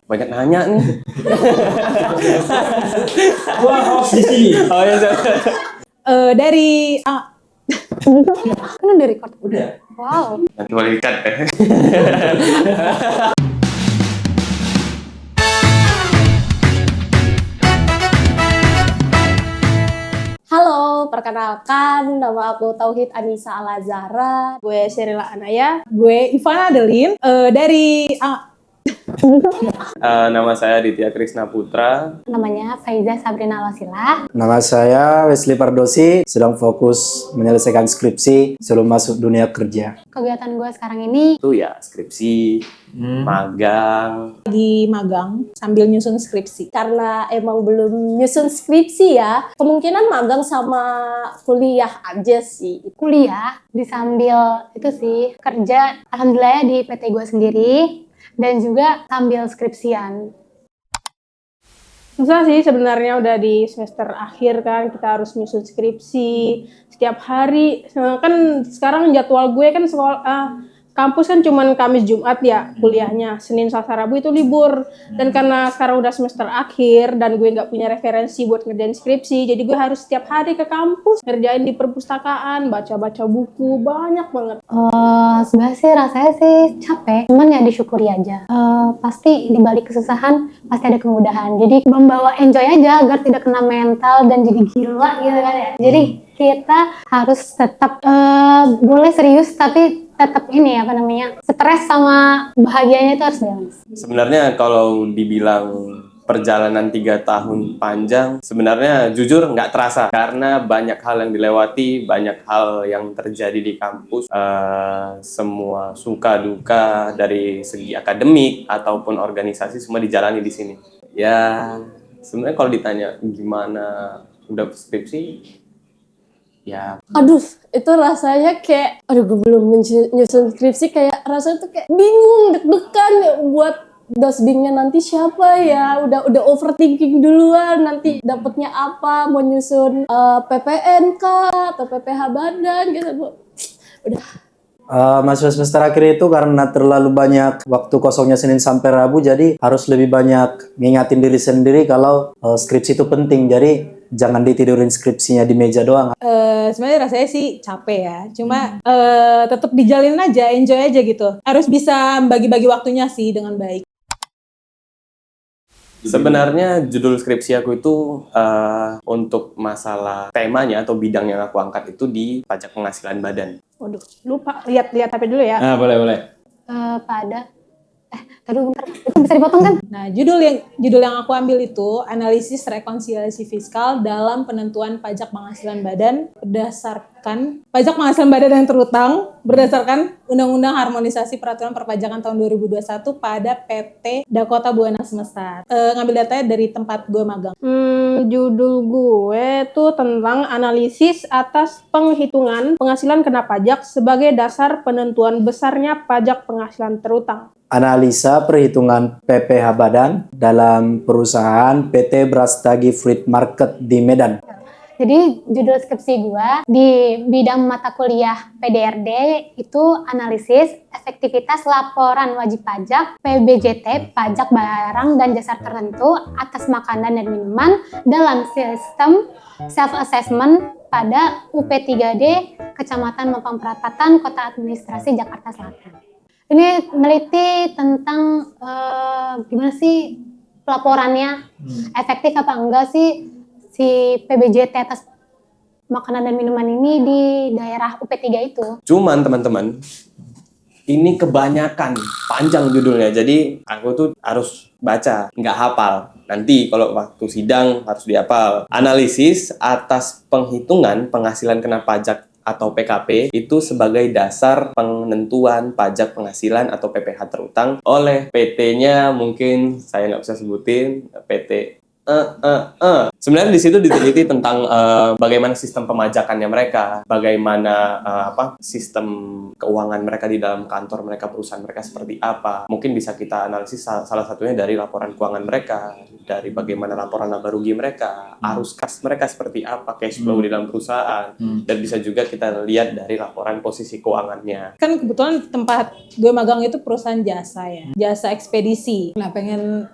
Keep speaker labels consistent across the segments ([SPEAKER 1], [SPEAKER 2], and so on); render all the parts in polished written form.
[SPEAKER 1] Banyak nanya nih.
[SPEAKER 2] Gua host di sini.
[SPEAKER 1] Oh ya,
[SPEAKER 3] Dari kan udah record.
[SPEAKER 2] Udah.
[SPEAKER 3] Wow.
[SPEAKER 1] nanti boleh dikat ya.
[SPEAKER 3] Halo, perkenalkan nama aku Tauhid Anissa Al-Azhara. Gue Sheryla Anaya. Gue Ivana Adeline. Dari
[SPEAKER 1] Nama saya Ditya Krisna Putra.
[SPEAKER 3] namanya Faiza Sabrina Wasila.
[SPEAKER 4] Nama saya Wesley Pardosi, sedang fokus menyelesaikan skripsi sebelum masuk dunia kerja.
[SPEAKER 3] Kegiatan gue sekarang ini
[SPEAKER 1] Itu ya skripsi, magang.
[SPEAKER 3] lagi magang sambil nyusun skripsi. Karena emang belum nyusun skripsi ya, kemungkinan magang sama kuliah aja sih. Kuliah disambil itu sih kerja, alhamdulillah di PT gue sendiri dan juga sambil skripsian. Susah sih sebenarnya, udah di semester akhir kan, kita harus nyusun skripsi setiap hari. Kan sekarang jadwal gue kan kampus kan cuman Kamis Jumat ya kuliahnya, Senin Selasa Rabu itu libur. Dan karena sekarang udah semester akhir dan gue nggak punya referensi buat ngerjain skripsi, jadi gue harus setiap hari ke kampus ngerjain di perpustakaan, baca-baca buku, banyak banget. Sebenarnya sih rasanya sih capek, cuman ya disyukuri aja. Pasti di balik kesusahan pasti ada kemudahan. Jadi membawa enjoy aja agar tidak kena mental dan jadi gila gitu kan ya. Jadi kita harus tetap boleh serius tapi tetap ini stres sama bahagianya itu harus balance.
[SPEAKER 1] Sebenarnya kalau dibilang perjalanan 3 tahun panjang, sebenarnya jujur nggak terasa karena banyak hal yang dilewati, banyak hal yang terjadi di kampus, semua suka duka dari segi akademik ataupun organisasi semua dijalani di sini. Ya sebenarnya kalau ditanya gimana udah skripsi, ya
[SPEAKER 5] Aduh, itu rasanya kayak, gue belum nyusun skripsi, kayak rasanya tuh kayak bingung, deg-degan ya, buat dosbingnya nanti siapa ya, udah overthinking duluan, nanti dapetnya apa, mau nyusun PPN kah, atau PPH badan gitu, udah.
[SPEAKER 4] Mahasiswa semester akhir itu karena terlalu banyak waktu kosongnya Senin sampai Rabu, jadi harus lebih banyak ngingatin diri sendiri kalau skripsi itu penting. Jadi jangan ditidurin skripsinya di meja doang.
[SPEAKER 3] Sebenarnya rasanya sih capek ya, cuma tetap dijalin aja, enjoy aja gitu. Harus bisa bagi-bagi waktunya sih dengan baik.
[SPEAKER 1] sebenarnya judul skripsi aku itu untuk masalah temanya atau bidang yang aku angkat itu di pajak penghasilan badan.
[SPEAKER 3] Waduh, lupa, lihat HP dulu ya.
[SPEAKER 2] Boleh.
[SPEAKER 3] Tadi bentar, itu bisa dipotong kan? Nah, judul yang aku ambil itu analisis rekonsiliasi fiskal dalam penentuan pajak penghasilan badan berdasarkan pajak penghasilan badan yang terutang berdasarkan Undang-Undang Harmonisasi Peraturan Perpajakan tahun 2021 pada PT Dakota Buana Semesta. Ngambil datanya dari tempat gue magang. Judul gue tuh tentang analisis atas penghitungan penghasilan kena pajak sebagai dasar penentuan besarnya pajak penghasilan terutang.
[SPEAKER 4] Analisa perhitungan PPh badan dalam perusahaan PT Brastagi Fruit Market di Medan.
[SPEAKER 3] Jadi judul skripsi gue di bidang mata kuliah PDRD itu analisis efektivitas laporan wajib pajak PBJT pajak barang dan jasa tertentu atas makanan dan minuman dalam sistem self-assessment pada UP3D Kecamatan Mampang Perapatan Kota Administrasi Jakarta Selatan. Ini meneliti tentang gimana sih pelaporannya, efektif apa enggak sih si PBJT atas makanan dan minuman ini di daerah UP3 itu.
[SPEAKER 1] Cuman teman-teman, ini kebanyakan panjang judulnya, jadi aku tuh harus baca, nggak hafal. Nanti kalau waktu sidang harus dihafal. Analisis atas penghitungan penghasilan kena pajak atau PKP itu sebagai dasar penentuan pajak penghasilan atau PPh terutang oleh PT-nya, mungkin saya nggak bisa sebutin, PT Sebenarnya di situ diteliti tentang bagaimana sistem pemajakannya mereka, bagaimana sistem keuangan mereka di dalam kantor mereka, perusahaan mereka seperti apa. Mungkin bisa kita analisis salah satunya dari laporan keuangan mereka, dari bagaimana laporan laba rugi mereka, arus kas mereka seperti apa, cash flow di dalam perusahaan, dan bisa juga kita lihat dari laporan posisi keuangannya.
[SPEAKER 3] Kan kebetulan tempat gue magang itu perusahaan jasa ya, jasa ekspedisi. Nah pengen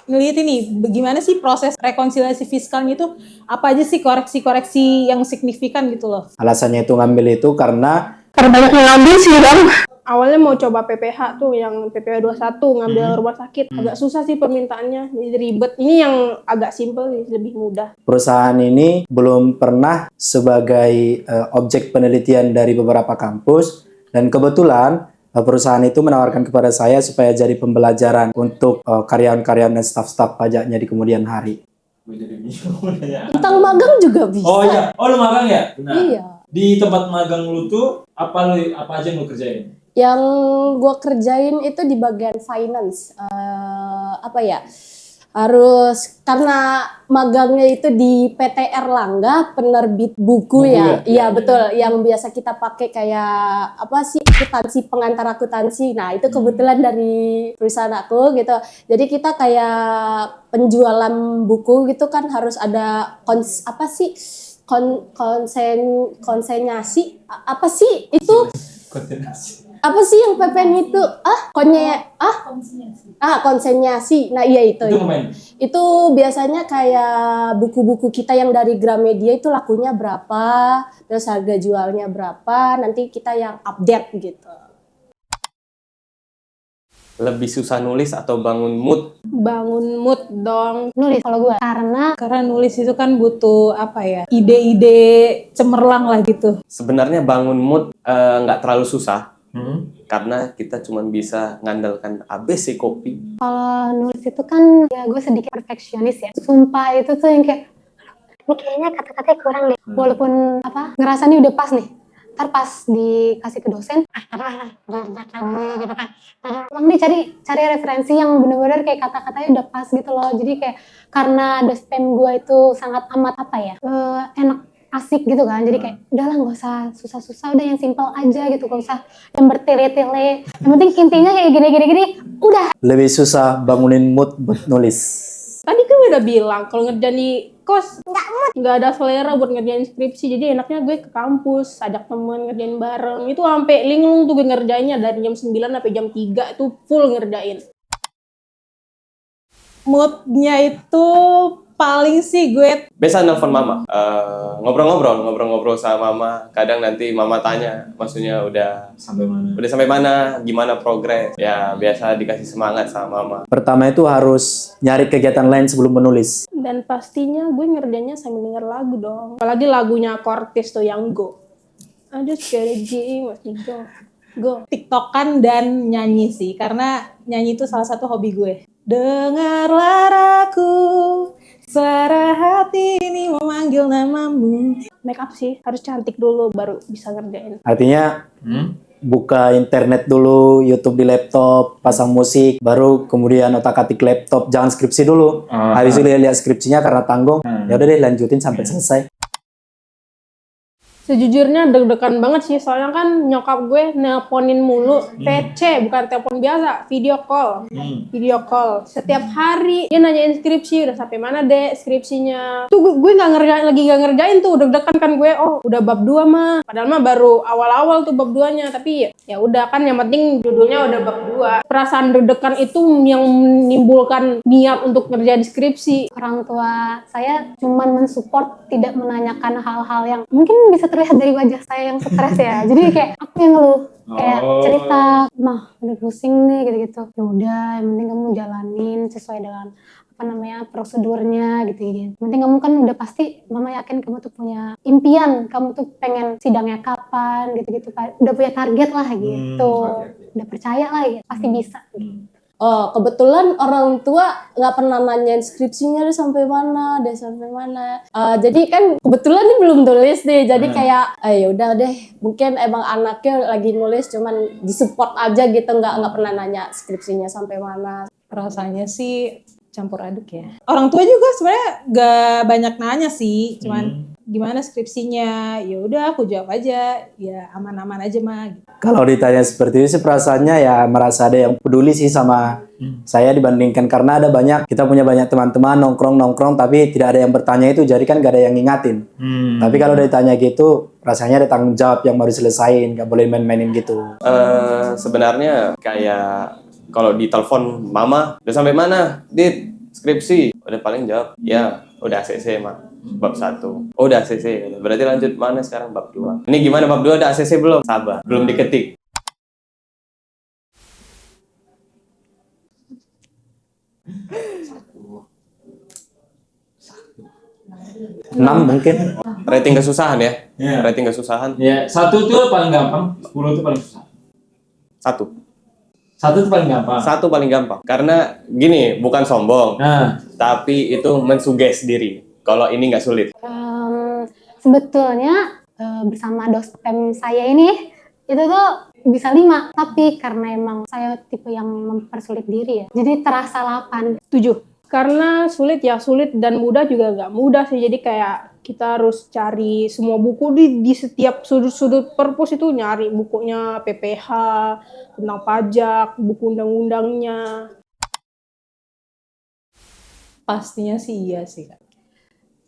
[SPEAKER 6] ngeliat ini bagaimana sih proses rekonsiliasi fiskalnya itu, apa aja sih koreksi-koreksi yang signifikan gitu loh.
[SPEAKER 4] Alasannya itu ngambil itu karena
[SPEAKER 3] banyak yang ngambil sih bang. Awalnya mau coba PPH tuh, yang PPH 21 ngambil rumah sakit. Agak susah sih permintaannya, jadi ribet. Ini yang agak simpel sih, lebih mudah.
[SPEAKER 4] perusahaan ini belum pernah sebagai objek penelitian dari beberapa kampus, dan kebetulan perusahaan itu menawarkan kepada saya supaya jadi pembelajaran untuk karyawan-karyawan dan staf-staf pajaknya di kemudian hari.
[SPEAKER 5] Tentang magang juga bisa.
[SPEAKER 2] Oh iya, oh lu magang ya? Benar.
[SPEAKER 5] Iya.
[SPEAKER 2] Di tempat magang lu tuh apa aja yang lu kerjain?
[SPEAKER 5] Yang gue kerjain itu di bagian finance. Apa ya? Harus, karena magangnya itu di PT Erlangga, penerbit buku ya. Iya betul, yang biasa kita pakai kayak apa sih, akuntansi, pengantar akuntansi. Nah itu kebetulan dari perusahaan aku gitu. Jadi kita kayak penjualan buku gitu kan harus ada konsenasi apa sih itu? Apa sih yang PPN itu? Konsinyasi. Nah, iya itu.
[SPEAKER 2] Itu ngapain?
[SPEAKER 5] Itu biasanya kayak buku-buku kita yang dari Gramedia itu lakunya berapa, terus harga jualnya berapa, nanti kita yang update gitu.
[SPEAKER 1] Lebih susah nulis atau bangun mood?
[SPEAKER 3] Bangun mood dong.
[SPEAKER 7] Nulis kalau gue, karena
[SPEAKER 6] Nulis itu kan butuh apa ya, ide-ide cemerlang lah gitu.
[SPEAKER 1] Sebenarnya bangun mood nggak terlalu susah. Karena kita cuma bisa ngandalkan ABC kopi.
[SPEAKER 7] kalau nulis itu kan ya gue sedikit perfeksionis ya. Sumpah itu tuh yang kayak, ini kayaknya kata-katanya kurang deh. Walaupun ngerasanya udah pas nih. Ntar pas dikasih ke dosen, gitu kan. Emang dia cari referensi yang bener-bener kayak kata-katanya udah pas gitu loh. Jadi kayak karena dosen gue itu sangat amat enak, asik gitu kan. Jadi kayak udahlah nggak usah susah-susah, udah yang simple aja gitu, nggak usah yang bertele-tele. Yang penting intinya kayak gini, udah.
[SPEAKER 4] Lebih susah bangunin mood buat nulis.
[SPEAKER 3] Tadi kan udah bilang kalau ngerjain di kos nggak ada selera buat ngerjain skripsi, jadi enaknya gue ke kampus ajak temen ngerjain bareng. Itu sampai linglung tuh gue ngerjainnya dari jam 9 sampai jam 3 itu full ngerjain.
[SPEAKER 6] Moodnya itu paling sih gue
[SPEAKER 1] Biasa nelfon mama, ngobrol-ngobrol sama mama. Kadang nanti mama tanya, maksudnya udah sampai mana, gimana progres. Ya biasa dikasih semangat sama mama.
[SPEAKER 4] Pertama itu harus nyari kegiatan lain sebelum menulis.
[SPEAKER 3] Dan pastinya gue ngerjainnya sambil denger lagu dong. Apalagi lagunya Cortez tuh yang Go. Aduh sekali masih Go.
[SPEAKER 6] TikTokan dan nyanyi sih, karena nyanyi itu salah satu hobi gue. Dengarlah aku, suara hati ini memanggil namamu.
[SPEAKER 3] Make up sih harus cantik dulu baru bisa ngerjain.
[SPEAKER 4] Artinya buka internet dulu, YouTube di laptop, pasang musik, baru kemudian otak-atik laptop. Jangan skripsi dulu. Habis itu lihat skripsinya karena tanggung. Ya udah deh lanjutin sampai selesai.
[SPEAKER 3] Sejujurnya deg-degan banget sih, soalnya kan nyokap gue nelponin mulu, VC bukan telepon biasa, video call setiap hari. Dia nanyain skripsi, udah sampai mana dek skripsinya. Tuh gue nggak ngerjain tuh, deg-degan kan gue. Oh udah bab 2 mah, padahal mah baru awal-awal tuh bab 2-nya, tapi ya udah kan yang penting judulnya udah bab 2. Perasaan deg-degan itu yang menimbulkan niat untuk ngerjain skripsi.
[SPEAKER 7] Orang tua saya cuman mensupport, tidak menanyakan hal-hal yang mungkin bisa terlihat dari wajah saya yang stres ya. Jadi kayak aku yang ngeluh, kayak cerita, mah udah pusing nih gitu-gitu. Ya udah, yang penting kamu jalanin sesuai dengan prosedurnya gitu. Yang penting kamu kan udah pasti, mama yakin kamu tuh punya impian, kamu tuh pengen sidangnya kapan gitu-gitu. Udah punya target lah gitu. Udah percaya lah gitu, pasti bisa gitu.
[SPEAKER 5] Oh, kebetulan orang tua nggak pernah nanyain skripsinya deh sampai mana. Jadi kan kebetulan dia belum tulis deh. Jadi kayak, ya udah deh. Mungkin emang anaknya lagi nulis, cuman disupport aja gitu. Nggak pernah nanya skripsinya sampai mana.
[SPEAKER 6] Rasanya sih campur aduk ya. Orang tua juga sebenarnya gak banyak nanya sih, cuman gimana skripsinya, ya udah aku jawab aja, ya aman-aman aja mah.
[SPEAKER 4] Kalau ditanya seperti itu sih perasaannya ya merasa ada yang peduli sih sama saya dibandingkan, karena kita punya banyak teman-teman nongkrong tapi tidak ada yang bertanya itu, jadi kan gak ada yang ngingatin. Tapi kalau ditanya gitu rasanya ada tanggung jawab yang baru diselesain, gak boleh main-mainin gitu.
[SPEAKER 1] Sebenarnya kayak kalau di telepon mama, udah sampai mana? Dit, Skripsi, udah paling jawab, ya udah ACC mah, bab 1. Oh udah ACC, berarti lanjut mana sekarang bab 2. Ini gimana bab 2 udah ACC belum? Sabar, belum diketik.
[SPEAKER 4] Enam mungkin.
[SPEAKER 1] Rating kesusahan ya?
[SPEAKER 2] Iya.
[SPEAKER 1] Rating kesusahan,
[SPEAKER 2] Ya, 1 tuh paling gampang, 10 tuh paling susah.
[SPEAKER 1] 1.
[SPEAKER 2] 1 tuh paling gampang.
[SPEAKER 1] 1 paling gampang. Karena gini, bukan sombong,
[SPEAKER 2] Nah,
[SPEAKER 1] tapi itu mensuges diri. Kalau ini nggak sulit.
[SPEAKER 7] Sebetulnya bersama dosen saya ini itu tuh bisa 5, tapi karena emang saya tipe yang mempersulit diri ya, jadi terasa 8.
[SPEAKER 3] 7. Karena sulit ya, sulit dan mudah juga nggak mudah sih. Jadi kayak kita harus cari semua buku di setiap sudut-sudut perpus itu, nyari bukunya PPH, tentang pajak, buku undang-undangnya.
[SPEAKER 6] Pastinya sih iya sih, Kak.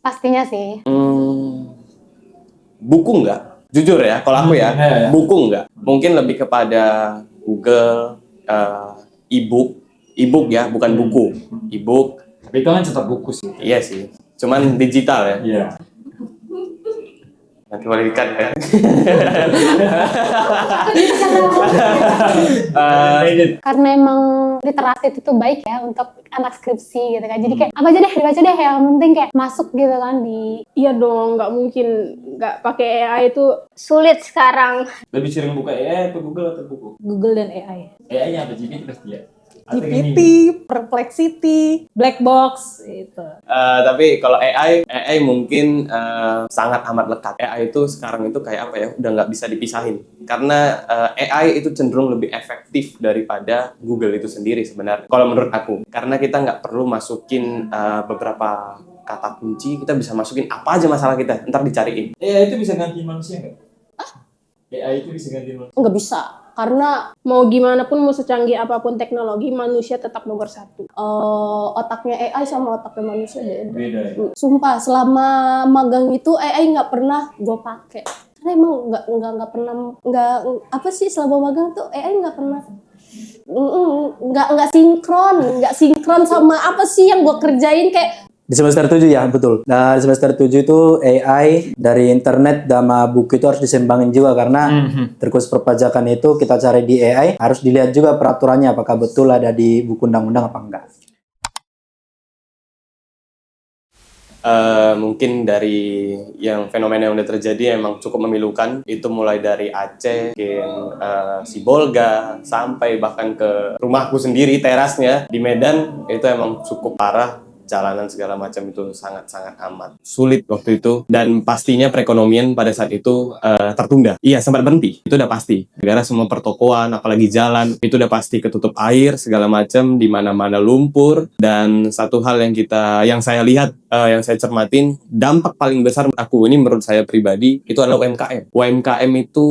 [SPEAKER 7] Pastinya sih.
[SPEAKER 1] Buku nggak? Jujur ya, kalau aku ya,
[SPEAKER 2] Iya.
[SPEAKER 1] buku nggak. Mungkin lebih kepada Google, e-book ya, bukan buku. E-book,
[SPEAKER 2] tapi itu kan cetak buku sih.
[SPEAKER 1] iya sih. Cuman digital ya.
[SPEAKER 2] Iya.
[SPEAKER 1] Nanti boleh dikat ya.
[SPEAKER 7] Karena emang literasi itu tuh baik ya untuk anak skripsi gitu kan. Jadi kayak apa aja deh dibaca deh, yang penting kayak masuk gitu kan di.
[SPEAKER 3] Iya dong, nggak mungkin nggak pakai AI itu.
[SPEAKER 7] Sulit sekarang.
[SPEAKER 2] Lebih sering buka AI atau Google atau buku?
[SPEAKER 6] Google dan AI.
[SPEAKER 2] AI-nya apa? GPT pasti ya. Atau
[SPEAKER 6] GPT,
[SPEAKER 2] gini?
[SPEAKER 6] Perplexity, Black Box, itu.
[SPEAKER 1] Tapi kalau AI mungkin sangat amat lekat. AI itu sekarang itu kayak apa ya? Udah nggak bisa dipisahin. Karena AI itu cenderung lebih efektif daripada Google itu sendiri sebenarnya. Kalau menurut aku, karena kita nggak perlu masukin beberapa kata kunci, kita bisa masukin apa aja masalah kita, ntar dicariin.
[SPEAKER 2] AI itu bisa ganti manusia nggak? AI itu bisa ganti manusia?
[SPEAKER 7] Nggak bisa. Karena
[SPEAKER 3] Mau gimana pun, mau secanggih apapun teknologi, manusia tetap nomor 1.
[SPEAKER 7] otaknya AI sama otaknya manusia beda.
[SPEAKER 2] Beda ya?
[SPEAKER 7] Sumpah, selama magang itu AI nggak pernah gue pakai. Karena emang nggak pernah, nggak apa sih, selama magang tuh AI nggak pernah nggak sinkron sama apa sih yang gue kerjain. Kayak
[SPEAKER 4] Di semester 7 ya, betul. Nah, di semester 7 itu AI dari internet sama buku itu harus diseimbangin juga karena terkhusus perpajakan itu kita cari di AI, harus dilihat juga peraturannya apakah betul ada di buku undang-undang apa enggak.
[SPEAKER 1] Mungkin dari yang fenomena yang udah terjadi emang cukup memilukan. Itu mulai dari Aceh, mungkin Sibolga, sampai bahkan ke rumahku sendiri, terasnya di Medan, itu emang cukup parah. Jalanan segala macam itu sangat-sangat amat sulit waktu itu, dan pastinya perekonomian pada saat itu tertunda. Iya, sempat berhenti, itu udah pasti. Gara-gara semua pertokoan, apalagi jalan, itu udah pasti ketutup air segala macam, di mana-mana lumpur. Dan satu hal yang saya lihat, yang saya cermatin, dampak paling besar aku ini menurut saya pribadi itu adalah UMKM. UMKM itu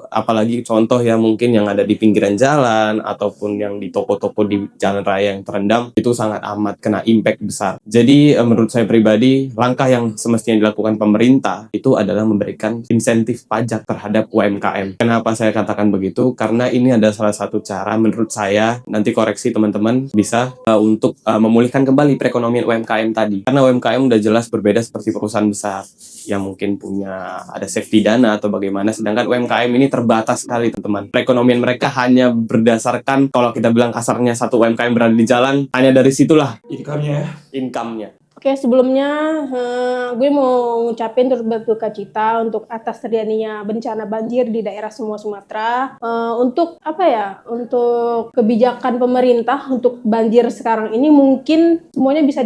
[SPEAKER 1] apalagi contoh ya, mungkin yang ada di pinggiran jalan ataupun yang di toko-toko di jalan raya yang terendam, itu sangat amat kena impact besar. Jadi menurut saya pribadi, langkah yang semestinya dilakukan pemerintah itu adalah memberikan insentif pajak terhadap UMKM. Kenapa saya katakan begitu? Karena ini adalah salah satu cara menurut saya, nanti koreksi teman-teman, bisa untuk memulihkan kembali perekonomian UMKM tadi. Karena UMKM udah jelas berbeda seperti perusahaan besar yang mungkin punya ada safety dana atau bagaimana, sedangkan UMKM ini terbatas sekali teman-teman. Perekonomian mereka hanya berdasarkan, kalau kita bilang kasarnya, satu UMKM berada di jalan, hanya dari situlah income-nya.
[SPEAKER 3] Oke, sebelumnya gue mau ngucapin turut berduka cita untuk atas terjadinya bencana banjir di daerah semua Sumatera. Untuk apa ya? Untuk kebijakan pemerintah untuk banjir sekarang ini mungkin semuanya bisa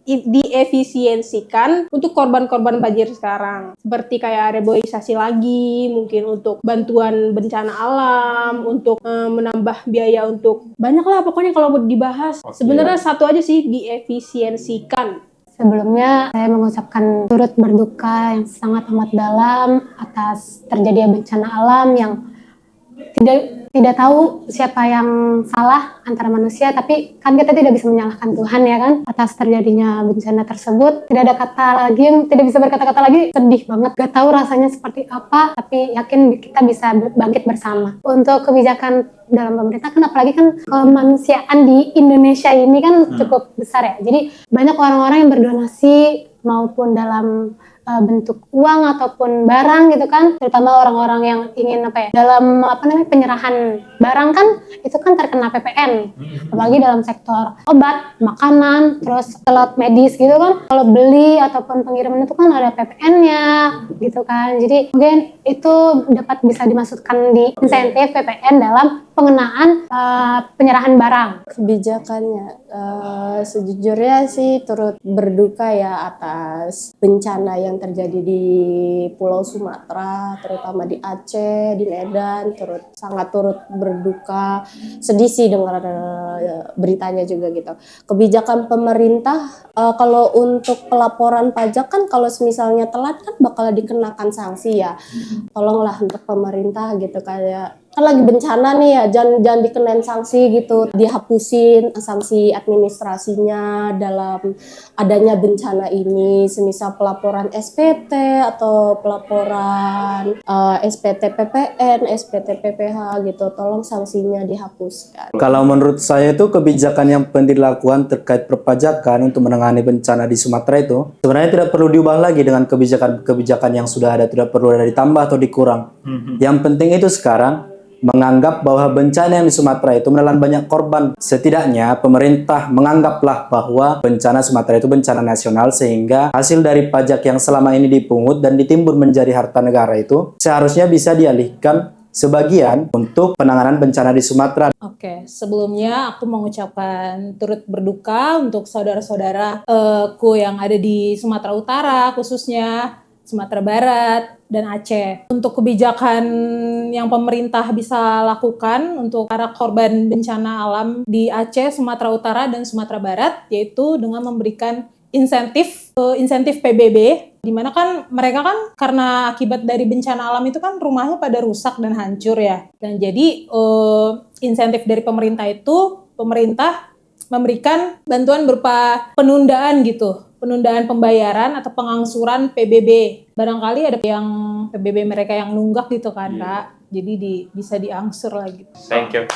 [SPEAKER 3] diefisiensikan untuk korban-korban banjir sekarang. Seperti kayak reboisasi lagi, mungkin untuk bantuan bencana alam, untuk menambah biaya untuk banyak lah pokoknya kalau mau dibahas. Sebenarnya satu aja sih, diefisiensikan.
[SPEAKER 7] sebelumnya saya mengucapkan turut berduka yang sangat amat dalam atas terjadinya bencana alam yang tidak tahu siapa yang salah antara manusia, tapi kan kita tidak bisa menyalahkan Tuhan ya kan atas terjadinya bencana tersebut. Tidak ada kata lagi yang tidak bisa berkata-kata lagi, sedih banget, gak tahu rasanya seperti apa, tapi yakin kita bisa bangkit bersama. Untuk kebijakan dalam pemerintah kan, apalagi kan kemanusiaan di Indonesia ini kan cukup besar ya, jadi banyak orang-orang yang berdonasi maupun dalam bentuk uang ataupun barang gitu kan, terutama orang-orang yang ingin dalam penyerahan barang kan itu kan terkena PPN, apalagi dalam sektor obat, makanan, terus alat medis gitu kan, kalau beli ataupun pengiriman itu kan ada PPN-nya gitu kan, jadi mungkin itu dapat bisa dimasukkan di insentif PPN dalam pengenaan penyerahan barang.
[SPEAKER 5] Kebijakannya sejujurnya sih turut berduka ya atas bencana yang terjadi di Pulau Sumatera, terutama di Aceh, di Medan, sangat turut berduka, sedih sih dengar beritanya juga gitu. Kebijakan pemerintah kalau untuk pelaporan pajak kan kalau misalnya telat kan bakal dikenakan sanksi ya. Tolonglah untuk pemerintah gitu, kayak kan lagi bencana nih ya, jangan dikenain sanksi gitu, dihapusin sanksi administrasinya dalam adanya bencana ini, semisal pelaporan SPT atau pelaporan SPT PPN, SPT PPH gitu, tolong sanksinya dihapuskan.
[SPEAKER 4] Kalau menurut saya itu kebijakan yang penting dilakukan terkait perpajakan untuk menangani bencana di Sumatera itu sebenarnya tidak perlu diubah lagi dengan kebijakan yang sudah ada, tidak perlu ada ditambah atau dikurang. Yang penting itu sekarang menganggap bahwa bencana yang di Sumatera itu menelan banyak korban. Setidaknya pemerintah menganggaplah bahwa bencana Sumatera itu bencana nasional, sehingga hasil dari pajak yang selama ini dipungut dan ditimbun menjadi harta negara itu seharusnya bisa dialihkan sebagian untuk penanganan bencana di Sumatera.
[SPEAKER 6] Oke, sebelumnya aku mengucapkan turut berduka untuk saudara-saudaraku yang ada di Sumatera Utara, khususnya Sumatera Barat dan Aceh. Untuk kebijakan yang pemerintah bisa lakukan untuk para korban bencana alam di Aceh, Sumatera Utara, dan Sumatera Barat, yaitu dengan memberikan insentif PBB, di mana kan mereka kan karena akibat dari bencana alam itu kan rumahnya pada rusak dan hancur ya. Dan jadi insentif dari pemerintah itu, pemerintah memberikan bantuan berupa penundaan gitu, penundaan pembayaran atau pengangsuran PBB. Barangkali ada yang PBB mereka yang nunggak gitu kan, Kak. Jadi bisa diangsur lagi.
[SPEAKER 1] Thank you.